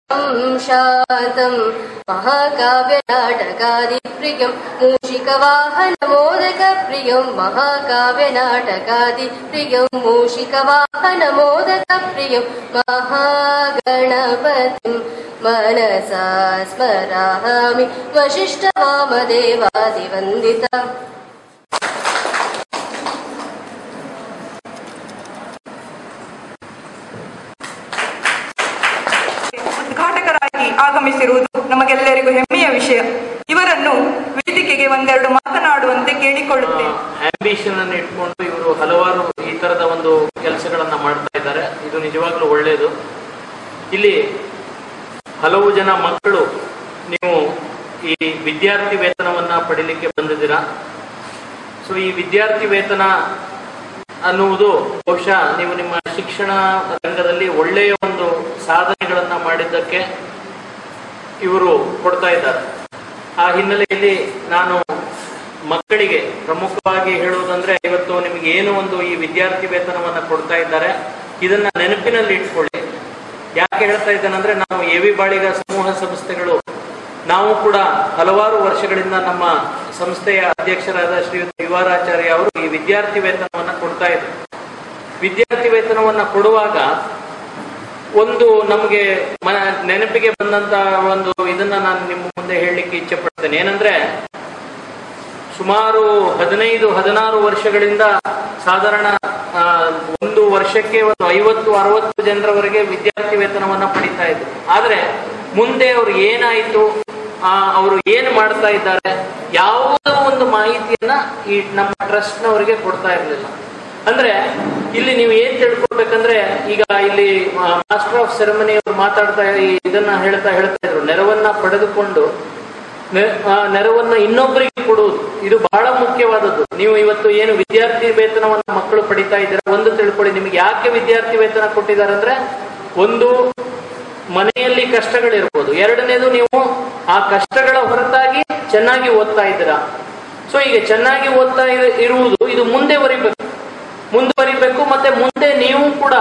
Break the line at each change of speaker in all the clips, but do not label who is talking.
शान्तं महाकाव्यनाटकादिप्रियं मूषिकवाहनमोदकप्रियं महाकाव्यनाटकादिप्रियं मूषिकवाहनमोदकप्रियं महागणपतिं मनसा स्मरामि वसिष्ठवामदेवादिवन्दिता।
ಉದ್ಘಾಟಕರಾಗಿ ಆಗಮಿಸಿರುವುದು ನಮಗೆಲ್ಲರಿಗೂ ಹೆಮ್ಮೆಯ ವಿಷಯ. ಇವರನ್ನು ವೇದಿಕೆಗೆ ಒಂದೆರಡು ಮಾತನಾಡುವಂತೆ ಕೇಳಿಕೊಳ್ಳುತ್ತೇನೆ.
ಆಂಬಿಷನ್ ಅನ್ನು ಇಟ್ಕೊಂಡು ಇವರು ಹಲವಾರು ಈ ತರದ ಒಂದು ಕೆಲಸಗಳನ್ನ ಮಾಡ್ತಾ ಇದ್ದಾರೆ. ಇದು ನಿಜವಾಗ್ಲೂ ಒಳ್ಳೆಯದು. ಇಲ್ಲಿ ಹಲವು ಜನ ಮಕ್ಕಳು ನೀವು ಈ ವಿದ್ಯಾರ್ಥಿ ವೇತನವನ್ನ ಪಡಿಲಿಕ್ಕೆ ಬಂದಿದ್ದೀರಾ. ಸೊ ಈ ವಿದ್ಯಾರ್ಥಿ ವೇತನ ಅನ್ನುವುದು ಬಹುಶಃ ನೀವು ನಿಮ್ಮ ಶಿಕ್ಷಣ ರಂಗದಲ್ಲಿ ಒಳ್ಳೆಯ ಒಂದು ಸಾಧನೆಗಳನ್ನ ಮಾಡಿದ್ದಕ್ಕೆ ಇವರು ಕೊಡ್ತಾ ಇದ್ದಾರೆ. ಆ ಹಿನ್ನೆಲೆಯಲ್ಲಿ ನಾನು ಮಕ್ಕಳಿಗೆ ಪ್ರಮುಖವಾಗಿ ಹೇಳುವುದಂದ್ರೆ, ಇವತ್ತು ನಿಮಗೆ ಏನು ಒಂದು ಈ ವಿದ್ಯಾರ್ಥಿ ವೇತನವನ್ನ ಕೊಡ್ತಾ ಇದ್ದಾರೆ, ಇದನ್ನ ನೆನಪಿನಲ್ಲಿ ಇಟ್ಕೊಳ್ಳಿ. ಯಾಕೆ ಹೇಳ್ತಾ ಇದ್ದೇನೆಂದ್ರೆ, ನಾವು ಎ.ವಿ. ಬಾಳಿಗ ಸಮೂಹ ಸಂಸ್ಥೆಗಳು ನಾವು ಕೂಡ ಹಲವಾರು ವರ್ಷಗಳಿಂದ ನಮ್ಮ ಸಂಸ್ಥೆಯ ಅಧ್ಯಕ್ಷರಾದ ಶ್ರೀಯುತ ಯುವರಾಚಾರ್ಯ ಅವರು ಈ ವಿದ್ಯಾರ್ಥಿ ವೇತನವನ್ನ ಕೊಡ್ತಾ ಇದ್ರು. ವಿದ್ಯಾರ್ಥಿ ವೇತನವನ್ನ ಕೊಡುವಾಗ ಒಂದು ನಮಗೆ ನೆನಪಿಗೆ ಬಂದಂತ ಒಂದು ಇದನ್ನ ನಾನು ನಿಮ್ಮ ಮುಂದೆ ಹೇಳಲಿಕ್ಕೆ ಇಚ್ಛೆ ಪಡ್ತೇನೆ. ಏನಂದ್ರೆ, ಸುಮಾರು 15-16 ವರ್ಷಗಳಿಂದ ಸಾಧಾರಣ ಒಂದು ವರ್ಷಕ್ಕೆ ಒಂದು 50-60 ಜನರವರೆಗೆ ವಿದ್ಯಾರ್ಥಿ ವೇತನವನ್ನ ಪಡಿತಾ ಇದ್ರು. ಆದ್ರೆ ಮುಂದೆ ಅವ್ರು ಏನಾಯ್ತು, ಅವರು ಏನು ಮಾಡ್ತಾ ಇದ್ದಾರೆ, ಯಾವುದೋ ಒಂದು ಮಾಹಿತಿಯನ್ನ ಈ ನಮ್ಮ ಟ್ರಸ್ಟ್ ನವರಿಗೆ ಕೊಡ್ತಾ ಇರಲಿಲ್ಲ. ಅಂದ್ರೆ ಇಲ್ಲಿ ನೀವು ಏನ್ ತಿಳ್ಕೊಳ್ಬೇಕಂದ್ರೆ, ಈಗ ಇಲ್ಲಿ ಮಾಸ್ಟರ್ ಆಫ್ ಸೆರೆಮನಿ ಅವರು ಮಾತಾಡ್ತಾ ಇದನ್ನ ಹೇಳ್ತಾ ಇದ್ರು, ನೆರವನ್ನ ಪಡೆದುಕೊಂಡು ನೆರವನ್ನ ಇನ್ನೊಬ್ಬರಿಗೆ ಕೊಡುವುದು ಇದು ಬಹಳ ಮುಖ್ಯವಾದದ್ದು. ನೀವು ಇವತ್ತು ಏನು ವಿದ್ಯಾರ್ಥಿ ವೇತನವನ್ನ ಮಕ್ಕಳು ಪಡಿತಾ ಇದ್ದೀರಾ, ಒಂದು ತಿಳ್ಕೊಳ್ಳಿ, ನಿಮ್ಗೆ ಯಾಕೆ ವಿದ್ಯಾರ್ಥಿ ವೇತನ ಕೊಟ್ಟಿದ್ದಾರೆ ಅಂದ್ರೆ, ಒಂದು ಮನೆಯಲ್ಲಿ ಕಷ್ಟಗಳಿರ್ಬೋದು, ಎರಡನೇದು ನೀವು ಆ ಕಷ್ಟಗಳ ಹೊರತಾಗಿ ಚೆನ್ನಾಗಿ ಓದ್ತಾ ಇದ್ದೀರಾ. ಸೊ ಈಗ ಚೆನ್ನಾಗಿ ಓದ್ತಾ ಇರುವುದು ಇದು ಮುಂದುವರಿಬೇಕು. ಮತ್ತೆ ಮುಂದೆ ನೀವು ಕೂಡ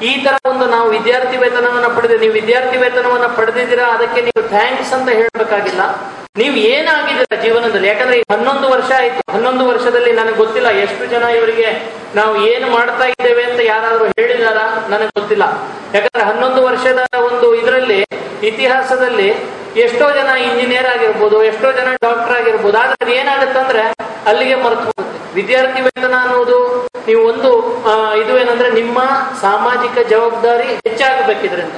ಈ ತರ ಒಂದು ನಾವು ವಿದ್ಯಾರ್ಥಿ ವೇತನವನ್ನ ನೀವು ವಿದ್ಯಾರ್ಥಿ ವೇತನವನ್ನ ಪಡೆದಿದ್ದೀರಾ, ಅದಕ್ಕೆ ನೀವು ಥ್ಯಾಂಕ್ಸ್ ಅಂತ ಹೇಳ್ಬೇಕಾಗಿಲ್ಲ. ನೀವು ಏನಾಗಿದ್ದೀರಾ ಜೀವನದಲ್ಲಿ. ಯಾಕಂದ್ರೆ ಈಗ 11 ವರ್ಷ ಆಯ್ತು. 11 ವರ್ಷದಲ್ಲಿ ನನಗೆ ಗೊತ್ತಿಲ್ಲ ಎಷ್ಟು ಜನ ಇವರಿಗೆ ನಾವು ಏನು ಮಾಡ್ತಾ ಇದ್ದೇವೆ ಅಂತ ಯಾರಾದ್ರೂ ಹೇಳಿದಾರ, ನನಗೆ ಗೊತ್ತಿಲ್ಲ. ಯಾಕಂದ್ರೆ 11 ವರ್ಷದ ಒಂದು ಇದರಲ್ಲಿ ಇತಿಹಾಸದಲ್ಲಿ ಎಷ್ಟೋ ಜನ ಇಂಜಿನಿಯರ್ ಆಗಿರ್ಬೋದು, ಎಷ್ಟೋ ಜನ ಡಾಕ್ಟರ್ ಆಗಿರ್ಬೋದು. ಆದ್ರೆ ಅದು ಏನಾಗುತ್ತಂದ್ರೆ ಅಲ್ಲಿಗೆ ಮರೆತು ಹೋಗುತ್ತೆ. ವಿದ್ಯಾರ್ಥಿ ವೇತನ ಅನ್ನೋದು ನೀವು ಒಂದು ಇದು ಏನಂದ್ರೆ, ನಿಮ್ಮ ಸಾಮಾಜಿಕ ಜವಾಬ್ದಾರಿ ಹೆಚ್ಚಾಗಬೇಕಿದ್ರಿಂದ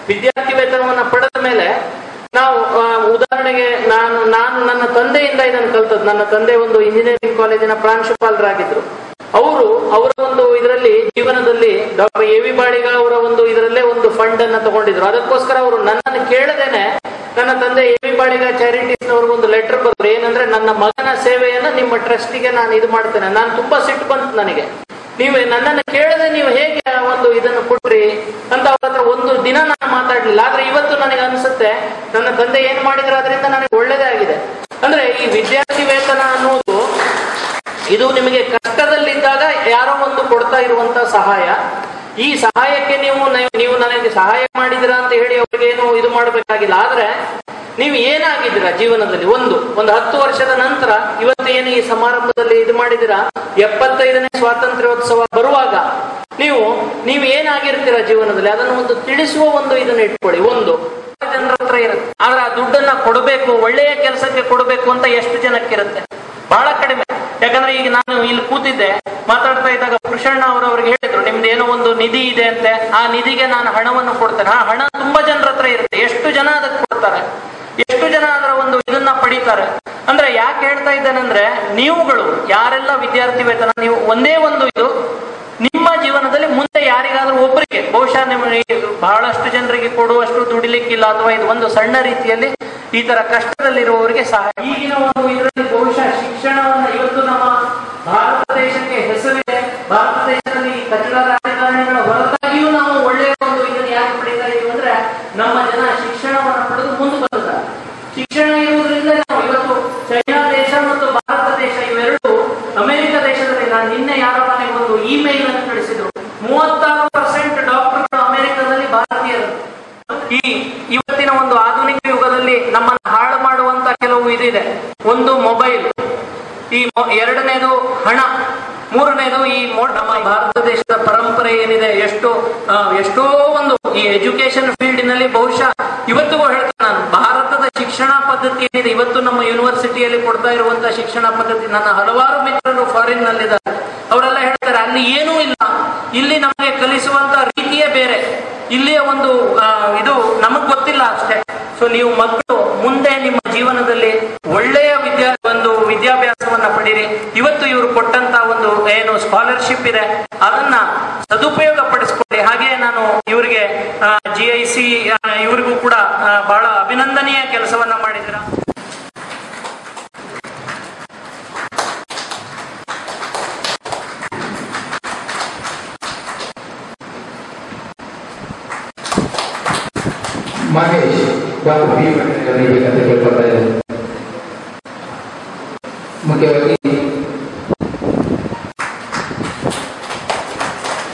ವಿದ್ಯಾರ್ಥಿ ವೇತನವನ್ನ ಪಡೆದ ಮೇಲೆ ನಾವು ಉದಾಹರಣೆಗೆ ನಾನು ನನ್ನ ತಂದೆಯಿಂದ ಇದನ್ನು ಕಲ್ತದ್ದು. ನನ್ನ ತಂದೆ ಒಂದು ಇಂಜಿನಿಯರಿಂಗ್ ಕಾಲೇಜಿನ ಪ್ರಾಂಶುಪಾಲರಾಗಿದ್ರು. ಅವರ ಒಂದು ಇದರಲ್ಲಿ ಜೀವನದಲ್ಲಿ ಡಾಕ್ಟರ್ ಎ.ವಿ. ಬಾಳಿಗ ಅವರ ಒಂದು ಇದರಲ್ಲೇ ಒಂದು ಫಂಡ್ ಅನ್ನ ತಗೊಂಡಿದ್ರು. ಅದಕ್ಕೋಸ್ಕರ ಅವರು ನನ್ನನ್ನು ಕೇಳದೇನೆ ನನ್ನ ತಂದೆ ಎ.ವಿ. ಬಾಳಿಗ ಚಾರಿಟೀಸ್ ನವ್ರಿಗೊಂದು ಲೆಟರ್ ಬರೆದ್ರು. ಏನಂದ್ರೆ, ನನ್ನ ಮಗನ ಸೇವೆಯನ್ನ ನಿಮ್ಮ ಟ್ರಸ್ಟಿಗೆ ನಾನು ಇದು ಮಾಡ್ತೇನೆ. ನಾನು ತುಂಬಾ ಸಿಟ್ಟು ಬಂತು ನನಗೆ. ನೀವು ನನ್ನನ್ನು ಕೇಳದೆ ನೀವು ಹೇಗೆ ಒಂದು ಇದನ್ನು ಕೊಟ್ರಿ ಅಂತ ಅವ್ರ ಹತ್ರ ಒಂದು ದಿನ ನಾನು ಮಾತಾಡ್ಲಿಲ್ಲ. ಆದ್ರೆ ಇವತ್ತು ನನಗೆ ಅನ್ಸುತ್ತೆ, ನನ್ನ ತಂದೆ ಏನ್ ಮಾಡಿದ್ರು ಅದರಿಂದ ನನಗೆ ಒಳ್ಳೇದೇ ಆಗಿದೆ. ಅಂದ್ರೆ ಈ ವಿದ್ಯಾರ್ಥಿ ವೇತನ ಅನ್ನೋದು ಇದು ನಿಮಗೆ ಕಷ್ಟದಲ್ಲಿದ್ದಾಗ ಯಾರೋ ಒಂದು ಕೊಡ್ತಾ ಇರುವಂತ ಸಹಾಯ. ಈ ಸಹಾಯಕ್ಕೆ ನೀವು ನನಗೆ ಸಹಾಯ ಮಾಡಿದಿರಾ ಅಂತ ಹೇಳಿ ಅವ್ರಿಗೆ ಏನು ಇದು ಮಾಡಬೇಕಾಗಿಲ್ಲ. ಆದ್ರೆ ನೀವು ಏನಾಗಿದ್ದೀರಾ ಜೀವನದಲ್ಲಿ, ಒಂದು 10 ವರ್ಷದ ನಂತರ ಇವತ್ತು ಏನು ಈ ಸಮಾರಂಭದಲ್ಲಿ ಇದು ಮಾಡಿದಿರಾ, 75ನೇ ಸ್ವಾತಂತ್ರ್ಯೋತ್ಸವ ಬರುವಾಗ ನೀವು ಏನಾಗಿರ್ತೀರಾ ಜೀವನದಲ್ಲಿ, ಅದನ್ನು ಒಂದು ತಿಳಿಸುವ ಒಂದು ಇದನ್ನ ಇಟ್ಕೊಳ್ಳಿ. ಒಂದು ಜನರ ಹತ್ರ ಇರುತ್ತೆ. ಆದ್ರೆ ಆ ದುಡ್ಡನ್ನ ಕೊಡಬೇಕು, ಒಳ್ಳೆಯ ಕೆಲಸಕ್ಕೆ ಕೊಡಬೇಕು ಅಂತ ಎಷ್ಟು ಜನಕ್ಕಿರುತ್ತೆ? ಬಹಳ ಕಡಿಮೆ. ಯಾಕಂದ್ರೆ ಈಗ ನಾನು ಇಲ್ಲಿ ಕೂತಿದ್ದೆ ಮಾತಾಡ್ತಾ ಇದ್ದಾಗ ಕೃಷ್ಣಣ್ಣ ಅವರವ್ರಿಗೆ ಹೇಳಿದ್ರು, ನಿಮ್ದು ಏನೋ ಒಂದು ನಿಧಿ ಇದೆ ಅಂತೆ, ಆ ನಿಧಿಗೆ ನಾನು ಹಣವನ್ನು ಕೊಡ್ತೇನೆ. ಆ ಹಣ ತುಂಬಾ ಜನರ ಹತ್ರ ಇರುತ್ತೆ. ಎಷ್ಟು ಜನ ಅದಕ್ಕೆ ಕೊಡ್ತಾರೆ, ಎಷ್ಟು ಜನ ಅದರ ಒಂದು ಇದನ್ನ ಪಡಿತಾರೆ. ಅಂದ್ರೆ ಯಾಕೆ ಹೇಳ್ತಾ ಇದ್ದೇನೆಂದ್ರೆ, ನೀವುಗಳು ಯಾರೆಲ್ಲ ವಿದ್ಯಾರ್ಥಿ ವೇತನ ನೀವು ಒಂದೇ ಒಂದು ಇದು ನಿಮ್ಮ ಜೀವನದಲ್ಲಿ ಮುಂದೆ ಯಾರಿಗಾದ್ರೂ ಒಬ್ಬರಿಗೆ, ಬಹುಶಃ ನಿಮಗೆ ಬಹಳಷ್ಟು ಜನರಿಗೆ ಕೊಡುವಷ್ಟು ದುಡಿಲಿಕ್ಕಿಲ್ಲ, ಅಥವಾ ಇದು ಒಂದು ಸಣ್ಣ ರೀತಿಯಲ್ಲಿ ಈ ತರ ಕಷ್ಟದಲ್ಲಿರುವವರಿಗೆ ಸಹಾಯ. ಈಗಿನ ಒಂದು ಇದರಲ್ಲಿ ಬಹುಶಃ ಶಿಕ್ಷಣವನ್ನು ಇವತ್ತು ನಮ್ಮ ಭಾರತ ದೇಶಕ್ಕೆ ಹೆಸರಿದೆ. ಭಾರತ ದೇಶದಲ್ಲಿ ಕಚಡ ರಾಜಕಾರಣಿಗಳ ಹೊರತಾಗಿಯೂ ನಾವು ಒಳ್ಳೆಯ ಒಂದು ಇದನ್ನು ಯಾಕೆ ಪಡಿತಾ ಇದೀವಿ ಅಂದ್ರೆ, ನಮ್ಮ ಜನ ಶಿಕ್ಷಣವನ್ನು ಪಡೆದು ಮುಂದೆ ಬಂದಿದ್ದಾರೆ. ಶಿಕ್ಷಣ ಇರುವುದರಿಂದ ನಾವು ಇವತ್ತು ಚೈನಾ ದೇಶ ಮತ್ತು ಭಾರತ ದೇಶ ಇವೆರಡು ಅಮೆರಿಕ ದೇಶದಲ್ಲಿ, ನಾನು ನಿನ್ನೆ ಯಾರೋ ನನಗೆ ಒಂದು ಇಮೇಲ್ ಅನ್ನು ಕಳಿಸಿದ್ರು, 36% ಡಾಕ್ಟರ್ಗಳು ಅಮೆರಿಕದಲ್ಲಿ ಭಾರತೀಯರು. ಈ ಇವತ್ತಿನ ಒಂದು ಆಧುನಿಕ ಯುಗದಲ್ಲಿ ನಮ್ಮನ್ನು ಹಾಳು ಮಾಡುವಂತ ಕೆಲವು ಇದಿದೆ. ಒಂದು ಮೊಬೈಲ್, ಎರಡನೇದು ಹಣ, ಮೂರನೇದು ನಮ್ಮ ಭಾರತ ದೇಶದ ಪರಂಪರೆ ಏನಿದೆ, ಎಷ್ಟೋ ಒಂದು ಈ ಎಜುಕೇಶನ್ ಫೀಲ್ಡ್ನಲ್ಲಿ ಬಹುಶಃ ಇವತ್ತಿಗೂ ಹೇಳ್ತೇನೆ ನಾನು, ಭಾರತದ ಶಿಕ್ಷಣ ಪದ್ಧತಿ ಏನಿದೆ ಇವತ್ತು ನಮ್ಮ ಯೂನಿವರ್ಸಿಟಿಯಲ್ಲಿ ಕೊಡ್ತಾ ಇರುವಂತಹ ಶಿಕ್ಷಣ ಪದ್ಧತಿ, ನನ್ನ ಹಲವಾರು ಮಿತ್ರರು ಫಾರಿನ್ ನಲ್ಲಿದ್ದಾರೆ, ಅವರೆಲ್ಲ ಹೇಳ್ತಾರೆ ಅಲ್ಲಿ ಏನೂ ಇಲ್ಲ, ಇಲ್ಲಿ ನಮಗೆ ಕಲಿಸುವಂತ ರೀತಿಯೇ ಬೇರೆ, ಇಲ್ಲಿಯ ಒಂದು ಇದು ನಮಗ್ ಗೊತ್ತಿಲ್ಲ ಅಷ್ಟೇ. ಸೊ ನೀವು ಮಕ್ಕಳು ಮುಂದೆ ನಿಮ್ಮ ಜೀವನದಲ್ಲಿ ಒಳ್ಳೆಯ ವಿದ್ಯಾಭ್ಯಾಸವನ್ನ ಪಡೀರಿ. ಇವತ್ತು ಇವರು ಕೊಟ್ಟಂತ ಒಂದು ಏನು ಸ್ಕಾಲರ್ಶಿಪ್ ಇದೆ ಅದನ್ನ ಸದುಪಯೋಗ ಪಡಿಸ್ಕೊಳ್ಳಿ. ಹಾಗೆ ನಾನು ಇವರಿಗೆ GIC ಇವರಿಗೂ ಕೂಡ ಬಹಳ ಅಭಿನಂದನೀಯ ಕೆಲಸವನ್ನ ಮಾಡಿದ್ದೀರಾ.
ಮಹೇಶ್ ಡಾಕ್ಟರ್ ಬಿ ನೀಡಬೇಕಂತ ಕೇಳ್ಕೊಳ್ತಾ ಇದ್ದಾರೆ. ಮುಖ್ಯವಾಗಿ